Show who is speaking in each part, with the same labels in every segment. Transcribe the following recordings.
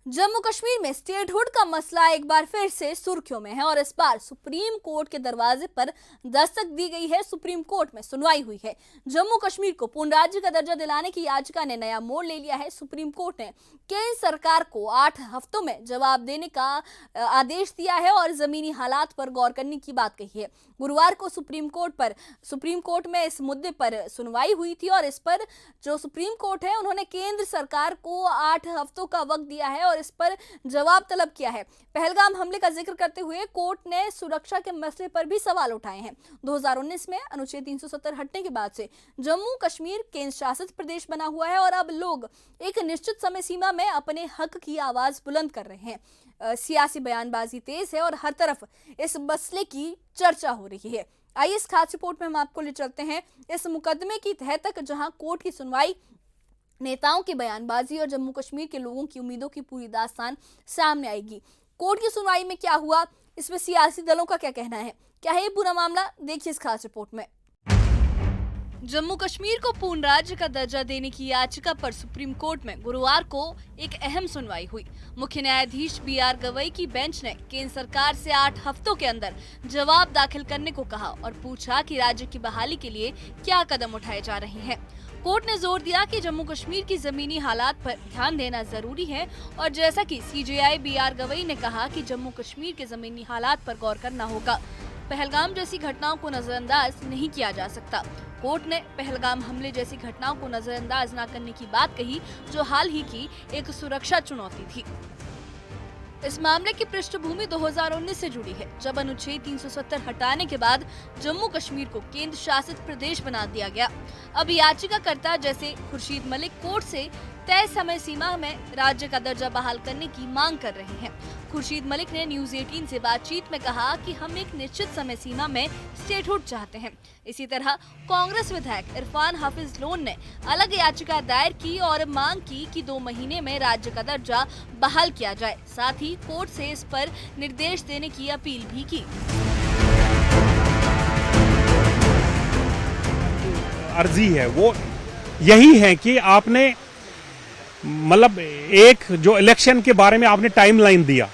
Speaker 1: जम्मू कश्मीर में स्टेटहुड का मसला एक बार फिर से सुर्खियों में है और इस बार सुप्रीम कोर्ट के दरवाजे पर दस्तक दी गई है। सुप्रीम कोर्ट में सुनवाई हुई है। जम्मू कश्मीर को पूर्ण राज्य का दर्जा दिलाने की याचिका ने नया मोड़ ले लिया है। सुप्रीम कोर्ट ने केंद्र सरकार को 8 हफ्तों में जवाब देने का आदेश दिया है और जमीनी हालात पर गौर करने की बात कही है। गुरुवार को सुप्रीम कोर्ट में इस मुद्दे पर सुनवाई हुई थी और इस पर जो सुप्रीम कोर्ट है उन्होंने केंद्र सरकार को 8 हफ्तों का वक्त दिया है और इस पर जवाब तलब किया है। पहलगाम हमले का जिक्र करते हुए कोर्ट ने सुरक्षा के मसले पर भी सवाल उठाए हैं। 2019 में अनुच्छेद 370 हटने के बाद से जम्मू कश्मीर केंद्र शासित प्रदेश बना हुआ है और अब लोग एक निश्चित समय सीमा में अपने हक की आवाज बुलंद कर रहे हैं। सियासी बयानबाजी तेज है और हर तरफ इस मसले की चर्चा हो रही है। आइए इस खास रिपोर्ट में हम आपको ले चलते हैं इस मुकदमे की तह तक, जहां कोर्ट की सुनवाई, नेताओं की बयानबाजी और जम्मू कश्मीर के लोगों की उम्मीदों की पूरी दास्तान सामने आएगी। कोर्ट की सुनवाई में क्या हुआ, इसमें सियासी दलों का क्या कहना है, क्या है ये पूरा मामला, देखिए इस खास रिपोर्ट में। जम्मू कश्मीर को पूर्ण राज्य का दर्जा देने की याचिका पर सुप्रीम कोर्ट में गुरुवार को एक अहम सुनवाई हुई। मुख्य न्यायाधीश BR गवई की बेंच ने केंद्र सरकार से 8 हफ्तों के अंदर जवाब दाखिल करने को कहा और पूछा कि राज्य की बहाली के लिए क्या कदम उठाए जा रहे हैं। कोर्ट ने जोर दिया कि जम्मू कश्मीर की जमीनी हालात पर ध्यान देना जरूरी है और जैसा कि CJI BR गवई ने कहा कि जम्मू कश्मीर के जमीनी हालात पर गौर करना होगा। पहलगाम जैसी घटनाओं को नजरअंदाज नहीं किया जा सकता। कोर्ट ने पहलगाम हमले जैसी घटनाओं को नजरअंदाज न करने की बात कही, जो हाल ही की एक सुरक्षा चुनौती थी। इस मामले की पृष्ठभूमि 2019 से जुड़ी है, जब अनुच्छेद 370 हटाने के बाद जम्मू कश्मीर को केंद्र शासित प्रदेश बना दिया गया। अब याचिकाकर्ता जैसे खुर्शीद मलिक कोर्ट से तय समय सीमा में राज्य का दर्जा बहाल करने की मांग कर रहे हैं। खुर्शीद मलिक ने न्यूज 18 से बातचीत में कहा कि हम एक निश्चित समय सीमा में स्टेटहुड चाहते हैं। इसी तरह कांग्रेस विधायक इरफान हाफिज लोन ने अलग याचिका दायर की और मांग की कि 2 महीने में राज्य का दर्जा बहाल किया जाए। साथ ही कोर्ट से इस पर निर्देश देने की अपील भी की।
Speaker 2: अर्जी है वो यही है कि आपने मतलब एक जो इलेक्शन के बारे में आपने टाइमलाइन दिया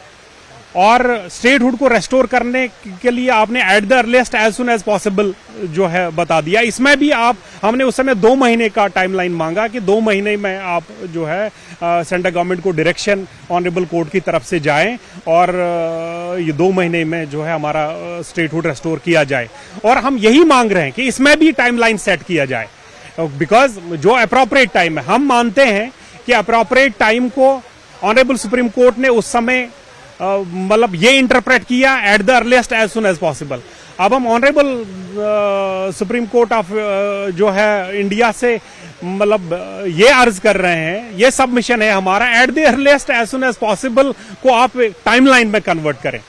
Speaker 2: और स्टेटहुड को रेस्टोर करने के लिए आपने at the earliest as soon as possible जो है बता दिया। इसमें भी हमने उस समय 2 महीने का टाइमलाइन मांगा कि 2 महीने में आप जो है सेंट्रल गवर्नमेंट को डायरेक्शन ऑनरेबल कोर्ट की तरफ से जाएं और ये 2 महीने में जो है हमारा स्टेटहुड रेस्टोर किया जाए। और हम यही मांग रहे हैं कि इसमें भी टाइमलाइन सेट किया जाए, बिकॉज जो अप्रोप्रिएट टाइम है, हम मानते हैं कि अप्रोप्रिएट टाइम को ऑनरेबल सुप्रीम कोर्ट ने उस समय मतलब ये इंटरप्रेट किया at the earliest as soon as possible. अब हम ऑनरेबल सुप्रीम कोर्ट ऑफ जो है इंडिया से मतलब ये अर्ज कर रहे हैं, ये सबमिशन है हमारा, at the earliest as soon as possible को आप टाइमलाइन में कन्वर्ट करें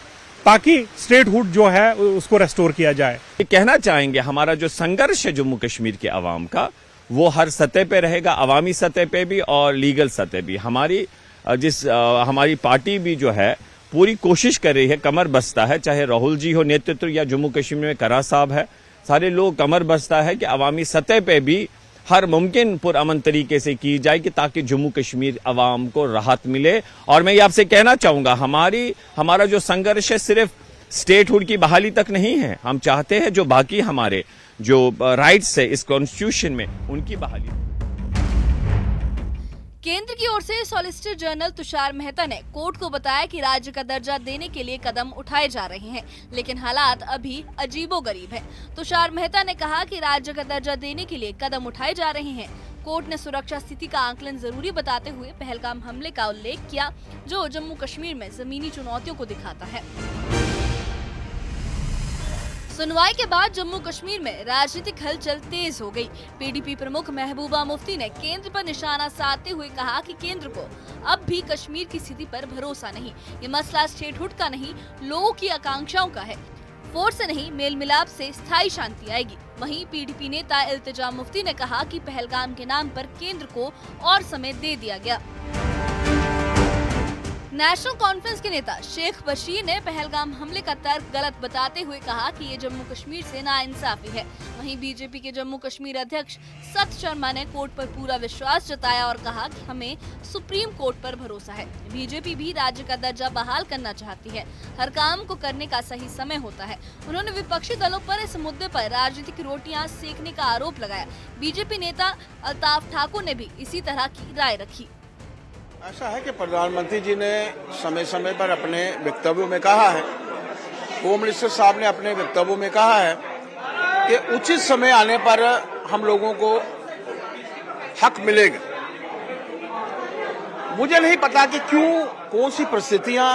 Speaker 2: ताकि स्टेटहुड जो है उसको रेस्टोर किया जाए।
Speaker 3: कहना चाहेंगे हमारा जो संघर्ष है जम्मू कश्मीर के अवाम का, वो हर सतह पे रहेगा, अवामी सतह पे भी और लीगल सतह भी। हमारी पार्टी भी जो है पूरी कोशिश कर रही है, कमर बस्ता है, चाहे राहुल जी हो नेतृत्व या जम्मू कश्मीर में करा साहब है, सारे लोग कमर बस्ता है कि अवामी सतह पे भी हर मुमकिन पुरअमन तरीके से की जाएगी ताकि जम्मू कश्मीर अवाम को राहत मिले। और मैं ये आपसे कहना चाहूंगा हमारा जो संघर्ष है सिर्फ स्टेटहुड की बहाली तक नहीं है, हम चाहते हैं जो बाकी हमारे जो राइट्स है इस कॉन्स्टिट्यूशन में उनकी बहाली।
Speaker 1: केंद्र की ओर से सॉलिसिटर जनरल तुषार मेहता ने कोर्ट को बताया कि राज्य का दर्जा देने के लिए कदम उठाए जा रहे हैं, लेकिन हालात अभी अजीबोगरीब हैं। तुषार मेहता ने कहा कि राज्य का दर्जा देने के लिए कदम उठाए जा रहे हैं। कोर्ट ने सुरक्षा स्थिति का आकलन जरूरी बताते हुए पहलगाम हमले का उल्लेख किया, जो जम्मू कश्मीर में जमीनी चुनौतियों को दिखाता है। सुनवाई के बाद जम्मू कश्मीर में राजनीतिक हलचल तेज हो गई। PDP प्रमुख महबूबा मुफ्ती ने केंद्र पर निशाना साधते हुए कहा कि केंद्र को अब भी कश्मीर की स्थिति पर भरोसा नहीं। ये मसला स्टेटहुड का नहीं, लोगों की आकांक्षाओं का है। फोर्स से नहीं, मेल मिलाप से स्थायी शांति आएगी। वहीं PDP नेता इल्तिजा मुफ्ती ने कहा कि पहलगाम के नाम पर केंद्र को और समय दे दिया गया। नेशनल कॉन्फ्रेंस के नेता शेख बशीर ने पहलगाम हमले का तर्क गलत बताते हुए कहा कि ये जम्मू कश्मीर से नाइंसाफी है। वहीं बीजेपी के जम्मू कश्मीर अध्यक्ष सत शर्मा ने कोर्ट पर पूरा विश्वास जताया और कहा कि हमें सुप्रीम कोर्ट पर भरोसा है। बीजेपी भी राज्य का दर्जा बहाल करना चाहती है। हर काम को करने का सही समय होता है। उन्होंने विपक्षी दलों पर इस मुद्दे पर राजनीतिक रोटियां सेकने का आरोप लगाया। बीजेपी नेता अल्ताफ ठाकुर ने भी इसी तरह की राय रखी।
Speaker 4: ऐसा है कि प्रधानमंत्री जी ने समय समय पर अपने वक्तव्यों में कहा है, होम मिनिस्टर साहब ने अपने वक्तव्यों में कहा है कि उचित समय आने पर हम लोगों को हक मिलेगा। मुझे नहीं पता कि क्यों, कौन सी परिस्थितियां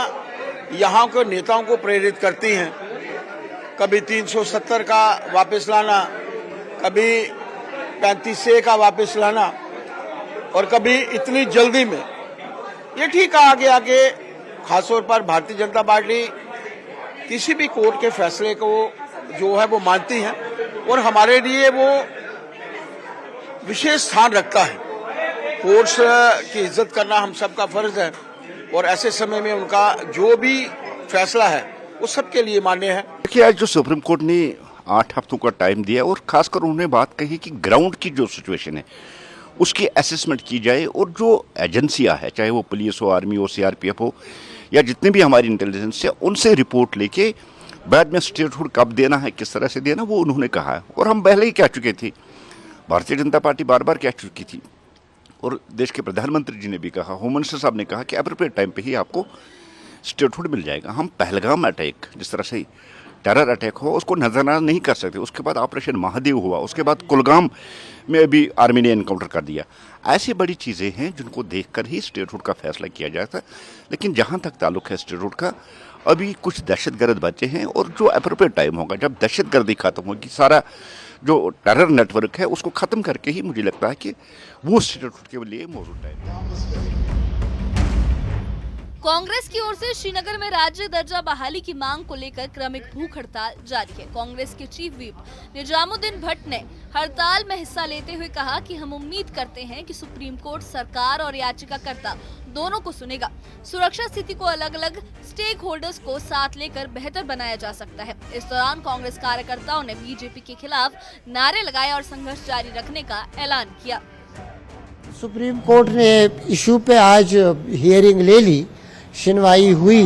Speaker 4: यहाँ के नेताओं को प्रेरित करती हैं। कभी 370 का वापस लाना, कभी 35A का वापस लाना, और कभी इतनी जल्दी में। ये ठीक कहा गया कि खासतौर पर भारतीय जनता पार्टी किसी भी कोर्ट के फैसले को जो है वो मानती है और हमारे लिए वो विशेष स्थान रखता है। कोर्ट्स की इज्जत करना हम सबका फर्ज है और ऐसे समय में उनका जो भी फैसला है वो सबके लिए मान्य है।
Speaker 5: देखिए, आज जो सुप्रीम कोर्ट ने 8 हफ्तों का टाइम दिया और खासकर उन्होंने बात कही कि ग्राउंड की जो सिचुएशन है उसकी असेसमेंट की जाए और जो एजेंसियां है, चाहे वो पुलिस हो, आर्मी हो, सीआरपीएफ हो या जितने भी हमारी इंटेलिजेंस है, उनसे रिपोर्ट लेके बाद में स्टेटहुड कब देना है, किस तरह से देना, वो उन्होंने कहा है। और हम पहले ही कह चुके थे, भारतीय जनता पार्टी बार बार कह चुकी थी और देश के प्रधानमंत्री जी ने भी कहा, होम मिनिस्टर साहब ने कहा कि एप्रोप्रिएट टाइम पे ही आपको स्टेटहुड मिल जाएगा। हम पहलगाम अटैक, जिस तरह से टेरर अटैक हो, उसको नजरअंदाज नहीं कर सकते। उसके बाद ऑपरेशन महादेव हुआ, उसके बाद कुलगाम में भी आर्मी ने एनकाउंटर कर दिया। ऐसी बड़ी चीज़ें हैं जिनको देखकर ही स्टेटहुड का फैसला किया जाता। लेकिन जहाँ तक ताल्लुक है स्टेटहुड का, अभी कुछ दहशतगर्द बचे हैं और जो एप्रोप्रिएट टाइम होगा, जब दहशतगर्दी खत्म होगी, सारा जो टेरर नेटवर्क है उसको ख़त्म करके ही मुझे लगता है कि वो स्टेटहुड के लिए मौजूद है।
Speaker 1: कांग्रेस की ओर से श्रीनगर में राज्य दर्जा बहाली की मांग को लेकर क्रमिक भूख हड़ताल जारी है। कांग्रेस के चीफ व्हिप निजामुद्दीन भट्ट ने हड़ताल में हिस्सा लेते हुए कहा कि हम उम्मीद करते हैं कि सुप्रीम कोर्ट सरकार और याचिकाकर्ता दोनों को सुनेगा। सुरक्षा स्थिति को अलग अलग स्टेक होल्डर्स को साथ लेकर बेहतर बनाया जा सकता है। इस दौरान कांग्रेस कार्यकर्ताओं ने बीजेपी के खिलाफ नारे लगाए और संघर्ष जारी रखने का ऐलान किया।
Speaker 6: सुप्रीम कोर्ट ने इशू पे आज हियरिंग ले ली, सुनवाई हुई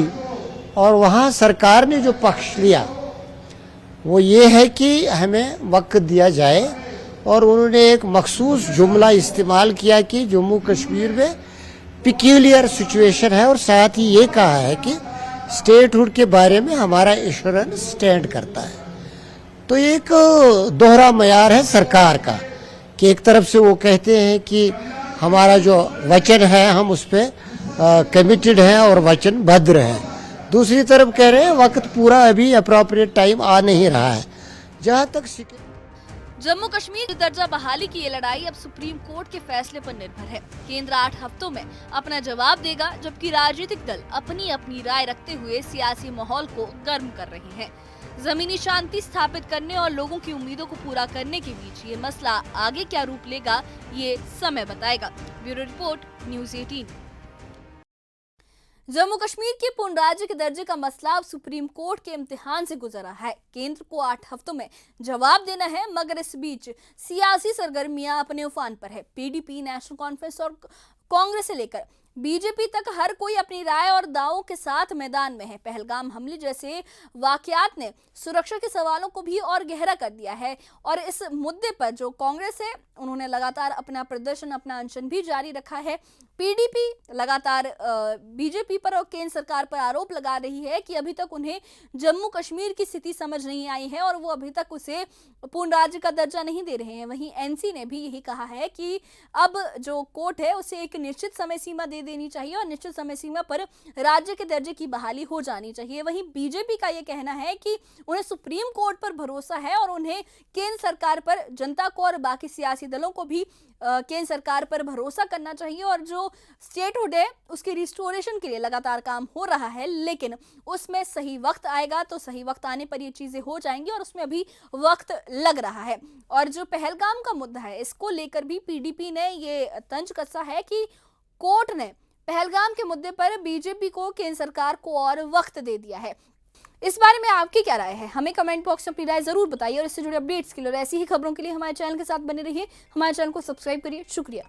Speaker 6: और वहाँ सरकार ने जो पक्ष लिया वो ये है कि हमें वक्त दिया जाए और उन्होंने एक मखसूस जुमला इस्तेमाल किया कि जम्मू कश्मीर में पिक्यूलियर सिचुएशन है और साथ ही ये कहा है कि स्टेटहुड के बारे में हमारा एश्योरेंस स्टैंड करता है। तो एक दोहरा मयार है सरकार का कि एक तरफ से वो कहते हैं कि हमारा जो वचन है हम उस पर कमिटेड हैं और वचनबद्ध हैं, दूसरी तरफ कह रहे हैं वक्त पूरा अभी अप्रोप्रिएट टाइम आ नहीं रहा है। जहां तक
Speaker 1: जम्मू कश्मीर दर्जा बहाली की ये लड़ाई अब सुप्रीम कोर्ट के फैसले पर निर्भर है। केंद्र 8 हफ्तों में अपना जवाब देगा, जबकि राजनीतिक दल अपनी अपनी राय रखते हुए सियासी माहौल को गर्म कर रहे हैं। जमीनी शांति स्थापित करने और लोगों की उम्मीदों को पूरा करने के बीच ये मसला आगे क्या रूप लेगा, ये समय बताएगा। Bureau report, news 18। Jammu Kashmir के पूर्ण राज्य के दर्जे का मसला अब सुप्रीम कोर्ट के इम्तिहान से गुजरा है। केंद्र को 8 हफ्तों में जवाब देना है, मगर इस बीच सियासी सरगर्मियां अपने उफान पर है। पीडीपी, नेशनल कॉन्फ्रेंस और कांग्रेस से लेकर बीजेपी तक हर कोई अपनी राय और दावों के साथ मैदान में है। पहलगाम हमले जैसे वाकयात ने सुरक्षा के सवालों को भी और गहरा कर दिया है और इस मुद्दे पर जो कांग्रेस है उन्होंने लगातार अपना प्रदर्शन, अपना अनशन भी जारी रखा है। पीडीपी लगातार बीजेपी पर और केंद्र सरकार पर आरोप लगा रही है कि अभी तक उन्हें जम्मू कश्मीर की स्थिति समझ नहीं आई है और वो अभी तक उसे पूर्ण राज्य का दर्जा नहीं दे रहे हैं। वहीं एनसी ने भी यही कहा है कि अब जो कोर्ट है उसे एक निश्चित समय सीमा दे देनी चाहिए और निश्चित समय सीमा पर राज्य के दर्जे की बहाली हो जानी चाहिए। वहीं बीजेपी का यह कहना है कि उन्हें सुप्रीम कोर्ट पर भरोसा है और उन्हें केंद्र सरकार पर, जनता को और बाकी सियासी दलों को भी केंद्र सरकार पर भरोसा करना चाहिए और जो स्टेटहुड है उसके रिस्टोरेशन के लिए लगातार काम हो रहा है, लेकिन उसमें सही वक्त आएगा तो सही वक्त आने पर ये चीजें हो जाएंगी और उसमें अभी वक्त लग रहा है। और जो पहलगाम का मुद्दा है इसको लेकर भी पीडीपी ने ये तंज कसा है कि कोर्ट ने पहलगाम के मुद्दे पर बीजेपी को केंद्र सरकार को और वक्त दे दिया है। इस बारे में आपकी क्या राय है, हमें कमेंट बॉक्स में अपनी राय जरूर बताइए और इससे जुड़े अपडेट्स के लिए और ऐसी ही खबरों के लिए हमारे चैनल के साथ बने रहिए। हमारे चैनल को सब्सक्राइब करिए। शुक्रिया।